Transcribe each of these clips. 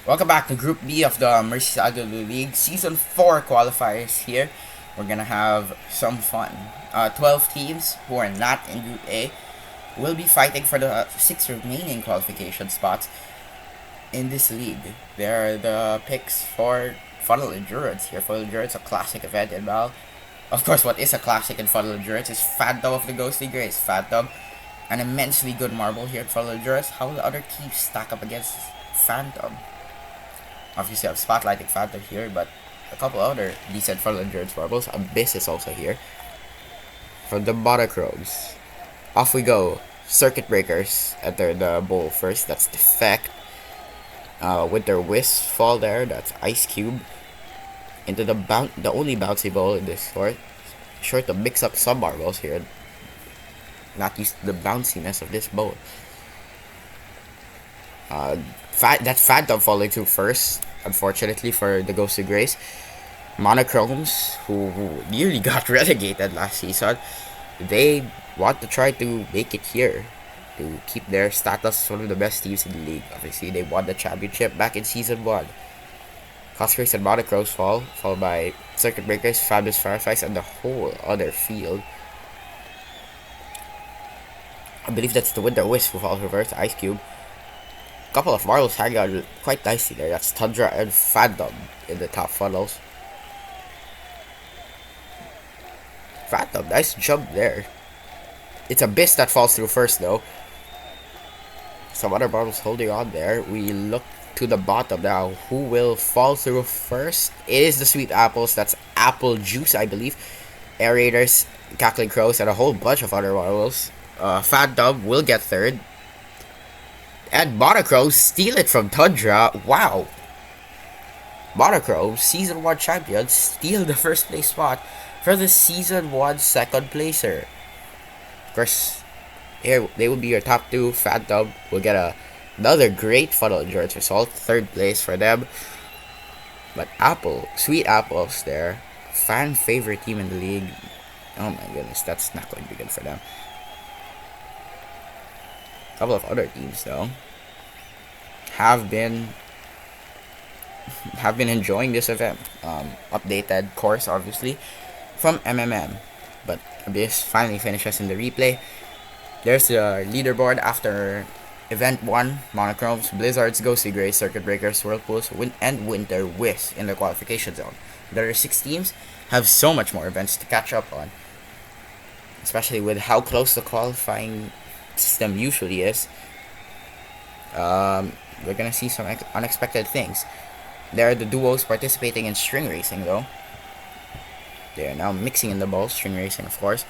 Welcome back to Group B of the Merseyside League Season 4 qualifiers here. We're gonna have some fun. 12 teams who are not in Group A will be fighting for the 6 remaining qualification spots in this league. There are the picks for Funnel Endurance here. Funnel Endurance, a classic event in Mal. Of course, what is a classic in Funnel Endurance is Phantom of the Ghostly Grace. Phantom, an immensely good marble here at Funnel Endurance. How will the other teams stack up against Phantom? Obviously, I'm spotlighting Phantom here, but a couple other decent Funnel Endurance marbles. Abyss is also here. From the Monochrome, off we go. Circuit Breakers enter the bowl first. That's Defect. With their Wisp fall there. That's Ice Cube. Into the only bouncy bowl in this sort. Sure to mix up some marbles here. Not used to the bounciness of this bowl. That Phantom falling to first, unfortunately for the Ghostly Grace. Monochromes, who nearly got relegated last season, they want to try to make it here to keep their status as one of the best teams in the league. Obviously, they won the championship back in Season 1. Cosmos and Monochromes fall, followed by Circuit Breakers, Fabulous Fireflies, and the whole other field. I believe that's the Winter Wisp who falls reverse, Ice Cube. Couple of marbles hanging out quite nicely there. That's Tundra and Phantom in the top funnels. Phantom, nice jump there. It's Abyss that falls through first though. Some other marbles holding on there. We look to the bottom now. Who will fall through first? It is the Sweet Apples. That's Apple Juice, I believe. Aerators, Cackling Crows, and a whole bunch of other marbles. Phantom will get third. And Monochrome steal it from Tundra. Wow. Monochrome, Season 1 champions, steal the first place spot for the Season 1 second placer. Of course, here they will be your top two. Phantom will get another great Funnel Endurance result. Third place for them. But Sweet Apples there. Fan favorite team in the league. Oh my goodness, that's not going to be good for them. Couple of other teams though have been enjoying this event. Updated course obviously from MMM, but Abyss finally finishes in the replay. There's the leaderboard after event 1. Monochromes, Blizzards, Ghostly Grace, Circuit Breakers, Whirlpools, and Winter Wisp in the qualification zone. The other 6 teams have so much more events to catch up on, especially with how close the qualifying system usually is. We're gonna see some unexpected things. There are the duos participating in string racing though. They are now mixing in the balls, string racing of course.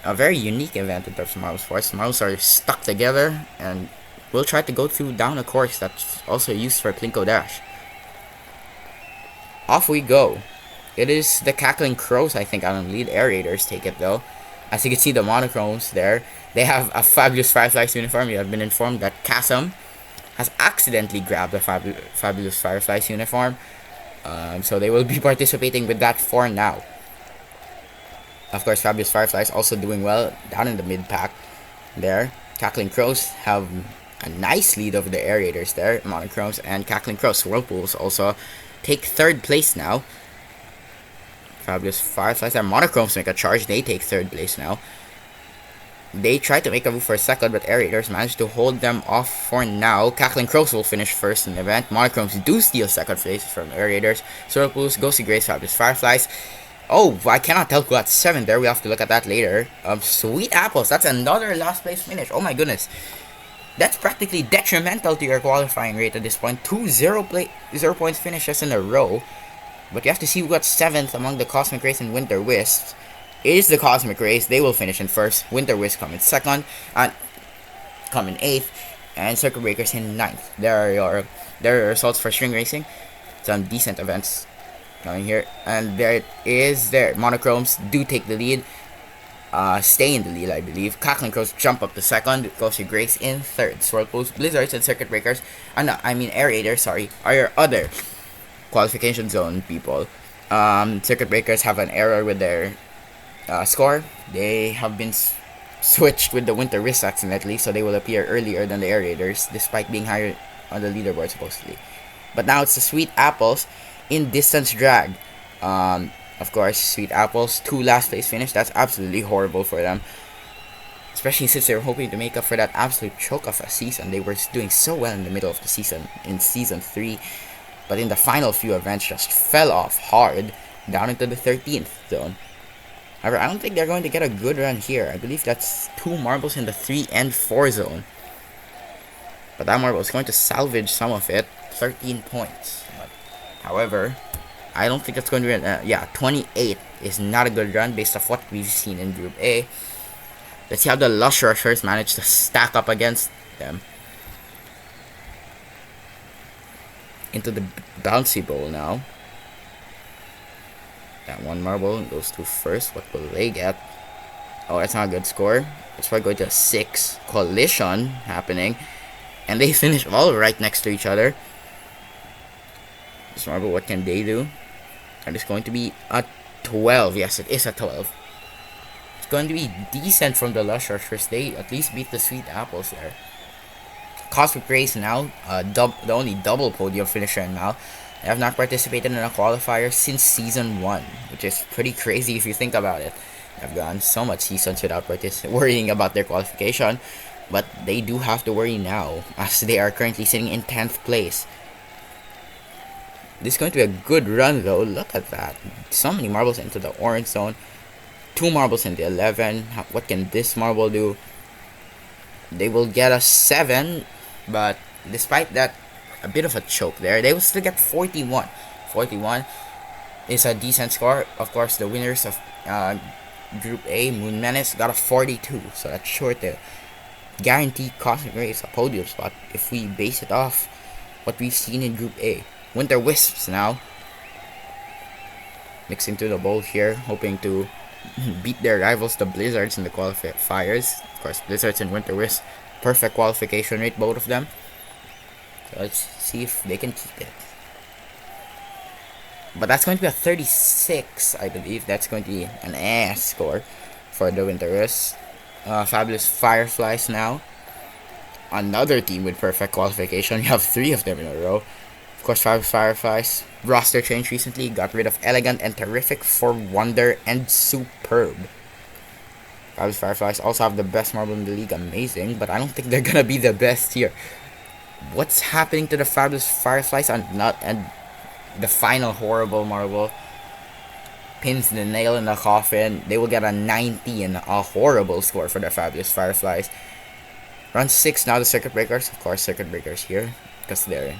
A very unique event in terms of marble sports. Marbles are stuck together and we'll try to go down a course that's also used for Plinko Dash. Off we go. It is the Cackling Crows, I think, on the lead. Aerators take it though. As you can see, the Monochromes there, they have a Fabulous Fireflies uniform. You have been informed that Chasm has accidentally grabbed the Fabulous Fireflies uniform. So they will be participating with that for now. Of course, Fabulous Fireflies also doing well down in the mid-pack there. Cackling Crows have a nice lead over the Aerators there. Monochromes and Cackling Crows. Whirlpools also take third place now. Fabulous Fireflies and Monochromes make a charge. They take third place now. They try to make a move for second, but Aerators managed to hold them off for now. Cackling Crows will finish first in the event. Monochromes do steal second place from Aerators. Whirlpools, Ghostly Grace, Fabulous Fireflies. Oh, I cannot tell who got 7 there. We have to look at that later. Sweet Apples, that's another last place finish. Oh my goodness. That's practically detrimental to your qualifying rate at this point. 2 0 points finishes in a row. But you have to see who got 7th among the Cosmic Race and Winter Wisps. It is the Cosmic Race. They will finish in first. Winter Wisp come in second. And come in 8th. And Circuit Breakers in 9th. There are your results for string racing. Some decent events coming here. And there it is there. Monochromes do take the lead. Stay in the lead, I believe. Cackling Crows jump up to second. Ghostly Grace in third. Whirlpools, Blizzards, and Circuit Breakers. Aerators, sorry, are your other qualification zone people. Circuit Breakers have an error with their score. They have been switched with the Winter Wisp accidentally, so they will appear earlier than the Aerators, despite being higher on the leaderboard supposedly. But now it's the Sweet Apples in distance drag. Of course, Sweet Apples, 2 last place finish. That's absolutely horrible for them. Especially since they were hoping to make up for that absolute choke of a season. They were doing so well in the middle of the season, in Season 3. But in the final few events, just fell off hard down into the 13th zone. However, I don't think they're going to get a good run here. I believe that's 2 marbles in the 3 and 4 zone. But that marble is going to salvage some of it. 13 points. But, however, I don't think that's going to be... yeah, 28 is not a good run based off what we've seen in Group A. Let's see how the Lush Rushers manage to stack up against them. Into the bouncy bowl now. That 1 marble goes to first. What will they get? Oh, that's not a good score. It's probably going to a 6 collision happening. And they finish all right next to each other. This marble, what can they do? And it's going to be a 12. Yes, it is a 12. It's going to be decent from the Lush Rushers. They at least beat the Sweet Apples there. Cosmic Rays now, the only double podium finisher now. They have not participated in a qualifier since Season 1, which is pretty crazy if you think about it. They've gone so much seasons without worrying about their qualification, but they do have to worry now, as they are currently sitting in 10th place. This is going to be a good run though. Look at that. So many marbles into the orange zone. 2 marbles in the 11. What can this marble do? They will get a 7, but despite that, a bit of a choke there, they will still get 41. 41 is a decent score. Of course, the winners of Group A, Moon Menace, got a 42, so that's sure to guarantee Cosmic Rays a podium spot if we base it off what we've seen in Group A. Winter Wisps now mixing to the bowl here, hoping to beat their rivals, the Blizzards, in the qualifiers. Of course, Blizzards and Winter Wisps, perfect qualification rate, both of them. So let's see if they can keep it. But that's going to be a 36, I believe. That's going to be an ass score for the Winter Wisps. Fabulous Fireflies now. Another team with perfect qualification. You have 3 of them in a row. Of course, Fabulous Fireflies roster change recently. Got rid of Elegant and Terrific for Wonder and Superb. Fabulous Fireflies also have the best marble in the league. Amazing. But I don't think they're going to be the best here. What's happening to the Fabulous Fireflies and the final horrible marble pins the nail in the coffin? They will get a 90 and a horrible score for the Fabulous Fireflies. Run 6 now, the Circuit Breakers. Of course, Circuit Breakers here because they're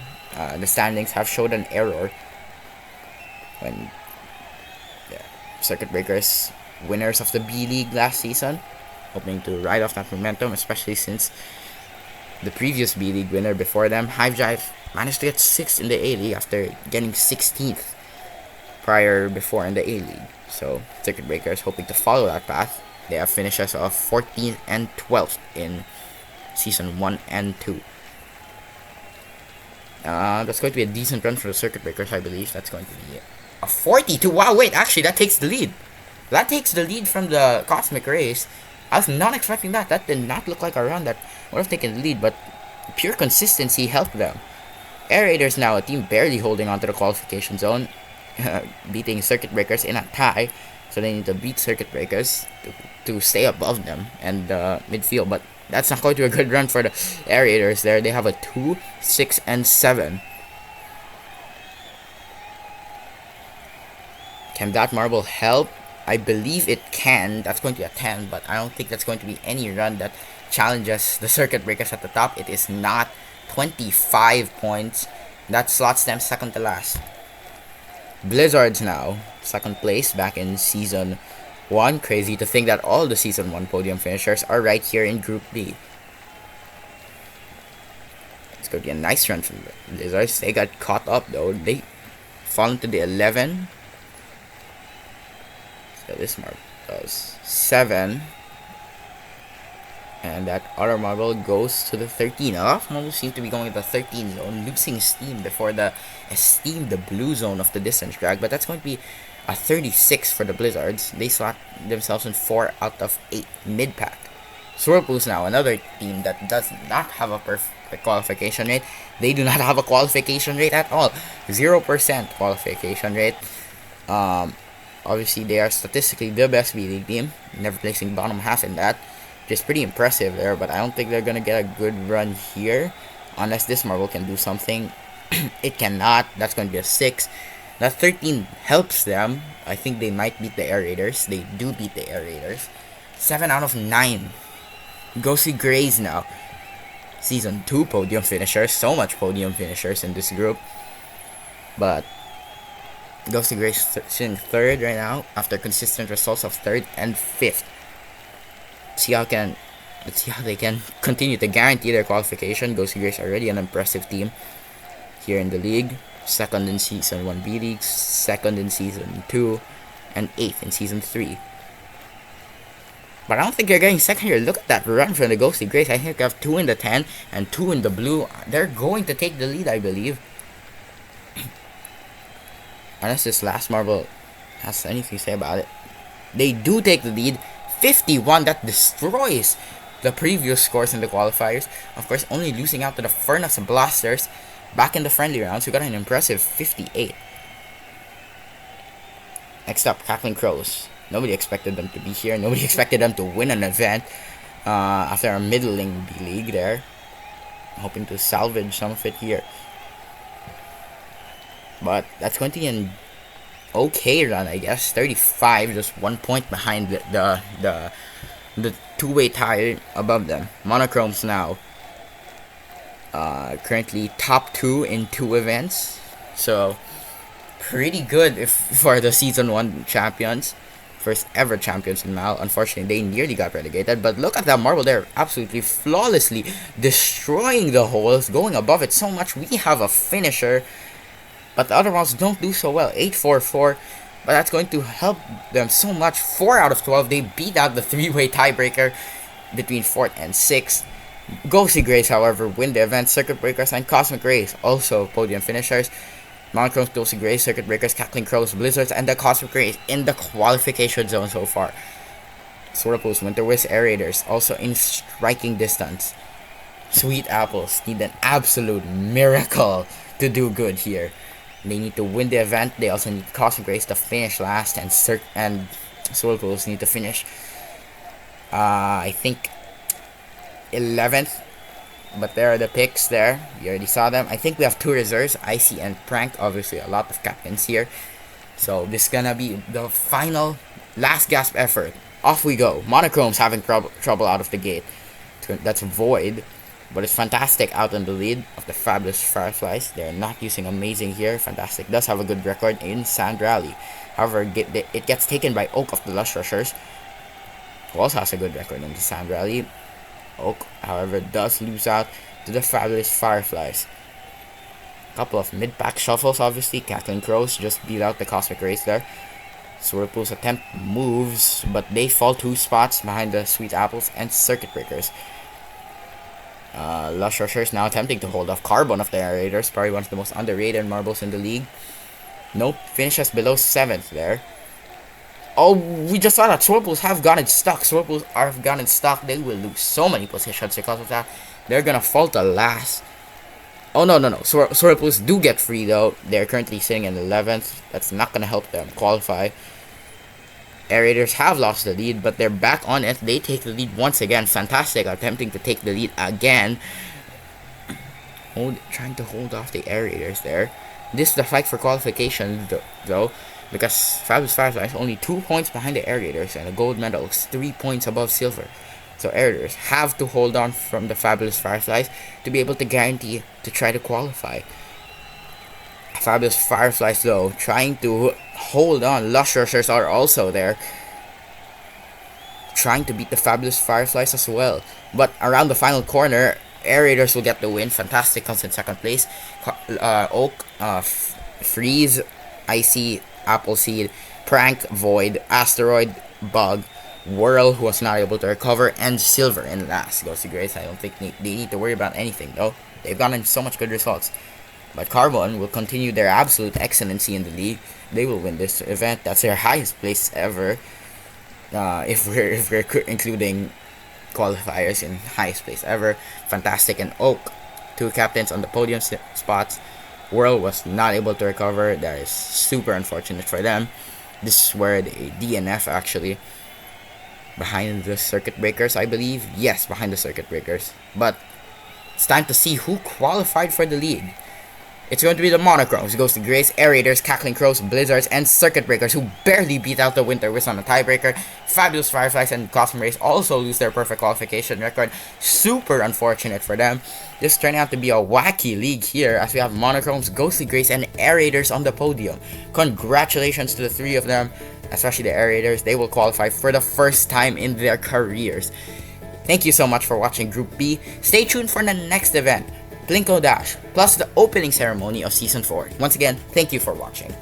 the standings have showed an error when Circuit Breakers, winners of the B League last season, hoping to ride off that momentum, especially since the previous B League winner before them, Hive Jive, managed to get 6th in the A League after getting 16th before in the A League. So Circuit Breakers hoping to follow that path. They have finishes of 14th and 12th in Season 1 and 2. That's going to be a decent run for the Circuit Breakers, I believe. That's going to be a 42. Wow, wait, actually, that takes the lead. That takes the lead from the Cosmic Rays. I was not expecting that. That did not look like a run that would have taken the lead, but pure consistency helped them. Air Raiders now, a team barely holding on to the qualification zone, beating Circuit Breakers in a tie. So they need to beat Circuit Breakers to stay above them and midfield, but that's not going to be a good run for the Air Raiders there. They have a 2, 6, and 7. Can that marble help? I believe it can. That's going to be a 10, but I don't think that's going to be any run that challenges the Circuit Breakers at the top. It is not. 25 points. That slots them second to last. Blizzards now, second place back in Season 1. Crazy to think that all the Season 1 podium finishers are right here in Group B. It's going to be a nice run from the Blizzards. They got caught up though. They fall into the 11. So this marble does 7. And that other marble goes to the 13. A lot of marbles seem to be going to the 13 zone, losing steam before the esteemed blue zone of the distance drag. But that's going to be a 36 for the Blizzards. They slot themselves in 4 out of 8 mid-pack. Swirlpools now, another team that does not have a qualification rate. They do not have a qualification rate at all. 0% qualification rate. Obviously, they are statistically the best B League team, never placing bottom half in that, which is pretty impressive there. But I don't think they're gonna get a good run here, unless this marble can do something. It cannot. That's going to be a 6. That 13 helps them. I think they might beat the Air Raiders. They do beat the Air Raiders. 7 out of 9. Ghostly Grays now. Season 2 podium finishers. So much podium finishers in this group. But Ghostly Grays sitting 3rd right now after consistent results of 3rd and 5th. Let's see how they can continue to guarantee their qualification. Ghostly Grays are already an impressive team here in the league. 2nd in Season 1 B League, 2nd in Season 2, and 8th in Season 3. But I don't think they're getting 2nd here. Look at that run from the Ghostly Grays. I think they have 2 in the 10 and 2 in the blue. They're going to take the lead, I believe. Unless this last marble has anything to say about it. They do take the lead. 51, that destroys the previous scores in the qualifiers. Of course, only losing out to the Furnace Blasters back in the friendly rounds. We got an impressive 58. Next up, Cackling Crows. Nobody expected them to be here. Nobody expected them to win an event after a middling B League there. Hoping to salvage some of it here. But that's going to be an okay run, I guess. 35, just 1 point behind the two-way tie above them. Monochromes now. Currently top 2 in 2 events. So, pretty good for the Season 1 champions. First ever champions in Mal. Unfortunately, they nearly got relegated. But look at that marble there. Absolutely flawlessly destroying the holes. Going above it so much. We have a finisher. But the other ones don't do so well. 8-4-4. But that's going to help them so much. 4 out of 12. They beat out the 3-way tiebreaker between 4th and 6th. Ghostly Grays, however, win the event. Circuit Breakers and Cosmic Rays also podium finishers. Monochromes, Ghostly Grays, Circuit Breakers, Cackling Crows, Blizzards, and the Cosmic Rays in the qualification zone so far. Swirlpools, Winter Wisp, Air Raiders also in striking distance. Sweet Apples need an absolute miracle to do good here. They need to win the event. They also need Cosmic Rays to finish last, and Swirlpools need to finish, I think, 11th. But there are the picks there. You already saw them. I think we have 2 reserves, Icy and Prank. Obviously, a lot of captains here. So, this is gonna be the final, last gasp effort. Off we go. Monochromes having trouble out of the gate. That's Void. But it's Fantastic out in the lead of the Fabulous Fireflies. They're not using Amazing here. Fantastic does have a good record in Sand Rally. However, it gets taken by Oak of the Lush Rushers, who also has a good record in the Sand Rally. Oak, however, does lose out to the Fabulous Fireflies. A couple of mid-pack shuffles, obviously. Cackling Crows just beat out the Cosmic Rays there. Swirlpools attempt moves, but they fall 2 spots behind the Sweet Apples and Circuit Breakers. Lush Rushers now attempting to hold off Carbon of the Air Raiders, probably one of the most underrated marbles in the league. Nope, finishes below 7th there. Oh, we just saw that Swirlpools have gotten stuck. Swirlpools have gotten stuck. They will lose so many positions because of that. They're gonna fall to last. Oh, no. Swirlpools do get free, though. They're currently sitting in 11th. That's not gonna help them qualify. Air Raiders have lost the lead, but they're back on it. They take the lead once again. Fantastic, attempting to take the lead again. Trying to hold off the Air Raiders there. This is the fight for qualification, though. Because Fabulous Fireflies only 2 points behind the Air Raiders, and the gold medal is 3 points above silver. So Air Raiders have to hold on from the Fabulous Fireflies to be able to guarantee to try to qualify. Fabulous Fireflies, though, trying to hold on. Lush Rushers are also there, trying to beat the Fabulous Fireflies as well. But around the final corner, Air Raiders will get the win. Fantastic comes in 2nd place. Oak, Freeze, Icy, Appleseed, Prank, Void, Asteroid, Bug, Whirl, who was not able to recover, and Silver in last. Ghostly Grays, I don't think they need to worry about anything, though. They've gotten so much good results. But Carbon will continue their absolute excellency in the league. They will win this event. That's their highest place ever. If we're including qualifiers in highest place ever. Fantastic and Oak two captains on the podium spots. World was not able to recover. That is super unfortunate for them. This is where the DNF actually behind the circuit breakers, I believe. Yes, behind the circuit breakers. But it's time to see who qualified for the league. It's going to be the Monochromes. It goes to Grace, Aerators, Cackling Crows, Blizzards, and Circuit Breakers, who barely beat out the Winter Wisp on a tiebreaker. Fabulous Fireflies and Cosmo Race also lose their perfect qualification record. Super unfortunate for them. This is turning out to be a wacky league here, as we have Monochromes, Ghostly Grace, and Aerators on the podium. Congratulations to the three of them, especially the Aerators. They will qualify for the first time in their careers. Thank you so much for watching Group B. Stay tuned for the next event, Plinko Dash, plus the opening ceremony of Season 4. Once again, thank you for watching.